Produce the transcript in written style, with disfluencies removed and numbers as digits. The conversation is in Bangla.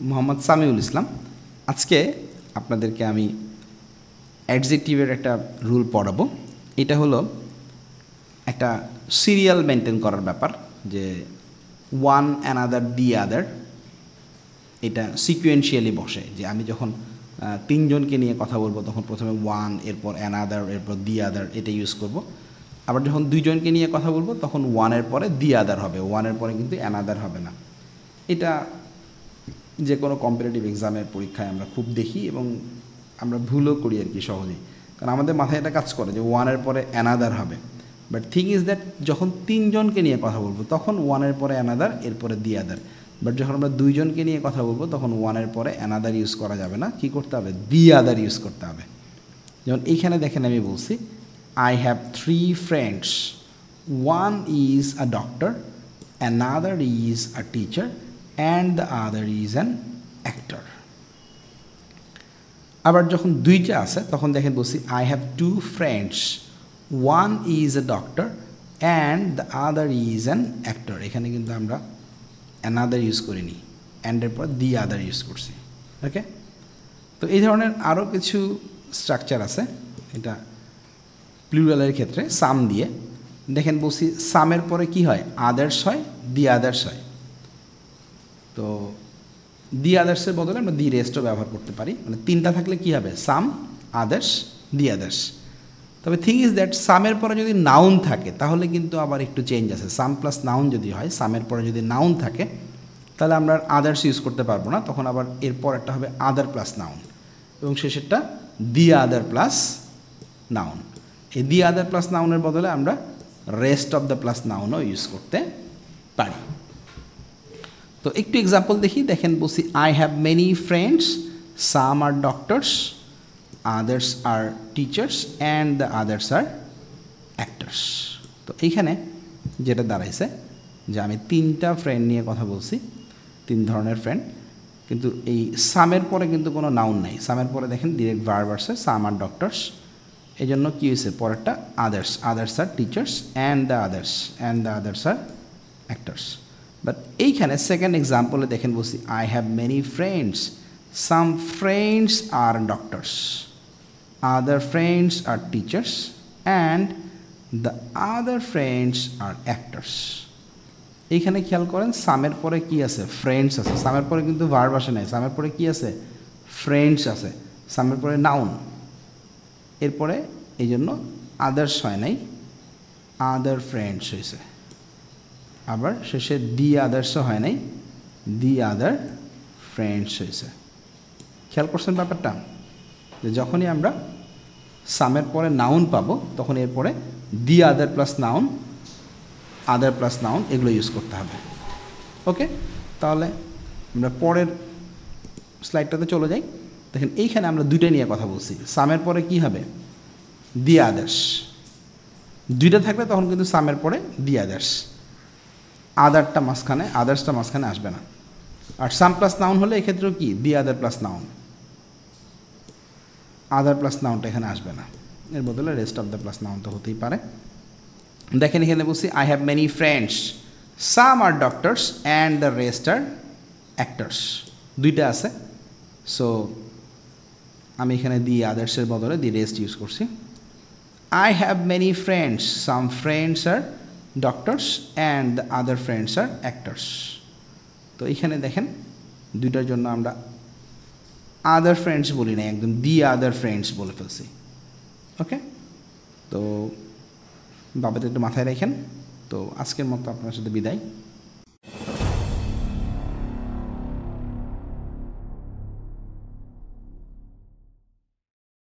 মোহাম্মদ সামিউল ইসলাম। আজকে আপনাদেরকে আমি অ্যাডজেক্টিভের একটা রুল পড়াবো। এটা হলো একটা সিরিয়াল মেনটেন করার ব্যাপার, যে ওয়ান অ্যানাদার দি আদার, এটা সিকুয়েন্সিয়ালি বসে। যে আমি যখন তিনজনকে নিয়ে কথা বলবো তখন প্রথমে ওয়ান, এরপর অ্যানাদার, এরপর দি আদার, এটা ইউজ করব। আবার যখন দুইজনকে নিয়ে কথা বলবো তখন ওয়ানের পরে দি আদার হবে, ওয়ানের পরে কিন্তু অ্যানাদার হবে না। এটা যে কোনো কম্পিটিটিভ এক্সামের পরীক্ষায় আমরা খুব দেখি এবং আমরা ভুলও করি আর কি সহজেই, কারণ আমাদের মাথায় এটা কাজ করে যে ওয়ানের পরে অ্যানাদার হবে। বাট থিং ইজ দ্যাট যখন তিনজনকে নিয়ে কথা বলবো তখন ওয়ানের পরে অ্যানাদার, এরপরে দি আদার। বাট যখন আমরা দুইজনকে নিয়ে কথা বলবো তখন ওয়ানের পরে অ্যানাদার ইউজ করা যাবে না, কী করতে হবে? দি আদার ইউজ করতে হবে। যেমন এইখানে দেখেন আমি বলছি I have 3 friends, one is a doctor, another is a teacher, and the other is an actor. আবার যখন দুইটা আছে তখন দেখেন বলছি I have 2 friends, one is a doctor and the other is an actor. এখানে কিন্তু আমরা অ্যানাদার ইউজ করিনি, অ্যান্ডের পর দি আদার ইউজ করছি। ওকে, তো এই ধরনের আরও কিছু স্ট্রাকচার আছে। এটা প্লুরালের ক্ষেত্রে সাম দিয়ে দেখেন বলছি সামের পরে কি হয়? আদার্স হয়, দি আদার্স হয়। তো দি আদার্সের বদলে আমরা দি রেস্টও ব্যবহার করতে পারি, মানে তিনটা থাকলে কি হবে? সাম, আদার্স, দি আদার্স। তবে থিং ইজ দ্যাট সামের পরে যদি নাউন থাকে তাহলে কিন্তু আবার একটু চেঞ্জ আছে। সাম প্লাস নাউন যদি হয়, সামের পরে যদি নাউন থাকে তাহলে আমরা আদার্স ইউজ করতে পারবো না, তখন আবার এরপর একটা হবে আদার প্লাস নাউন এবং শেষেরটা দি আদার প্লাস নাউন। এই দি আদার প্লাস নাউনের বদলে আমরা রেস্ট অফ দ্য প্লাস নাউনও ইউজ করতে পারি। তো একটু এক্সাম্পল দেখি। দেখেন বলছি I have many friends, some are doctors, others R teachers, and the others R actors. তো এইখানে যেটা দাঁড়াইছে যে আমি 3টা ফ্রেন্ড নিয়ে কথা বলছি, 3 ধরনের ফ্রেন্ড, কিন্তু এই সামের পরে কিন্তু কোনো নাউন নাই। সামের পরে দেখেন ডিরেক্ট ভার্ব আসছে, সাম আর ডক্টরস। এই জন্য কী হয়েছে? পরেরটা others, others R teachers, and the others R actors. But এইখানে সেকেন্ড এক্সাম্পলে দেখেন বলছি I have many friends, some friends R doctors, other friends আর teachers, and the other friends R actors. এইখানে খেয়াল করেন সামের পরে কি আছে? ফ্রেন্ডস আছে। সামের পরে কিন্তু ভার্ব আসে নাই, সামের পরে কি আছে? ফ্রেন্ডস আছে। সামের পরে নাউন, এরপরে এই জন্য আদার্স হয় নাই, আদার ফ্রেন্ডস হয়েছে। আবার শেষে দি আদার্সও হয় নাই, দি আদার ফ্রেন্ডস হয়েছে। খেয়াল করছেন ব্যাপারটা? যে যখনই আমরা সামের পরে নাউন পাবো তখন এরপরে the other plus noun, other plus noun এগুলো ইউজ করতে হবে। ওকে, তাহলে আমরা পরের স্লাইডটাতে চলে যাই। দেখেন এইখানে আমরা দুইটা নিয়ে কথা বলছি। সামের পরে কি হবে? দি আদার্স। দুইটা থাকলে তখন কিন্তু সামের পরে দি আদার্স, আদারটা মাঝখানে, আদার্সটা মাঝখানে আসবে না। আর সাম প্লাস নাউন হলে এক্ষেত্রেও কি? The other plus noun, other plus নাউনটা এখানে আসবে না, এর বদলে rest of the plus noun তো হতেই পারে। দেখেন এখানে বলছি I have many friends, some are doctors and the rest are actors. দুইটা আছে, সো আমি এখানে দি আদার্সের বদলে দি রেস্ট ইউজ করছি। I have many friends, some friends R doctors and the other friends R actors. তো এইখানে দেখেন দুইটার জন্য আমরা আদার ফ্রেন্ডস বলি না, একদম দি আদার ফ্রেন্ডস বলে ফেলছি। ওকে, তো বাবাদের একটু মাথায় রাখেন। তো আজকের মতো আপনার সাথে বিদায়।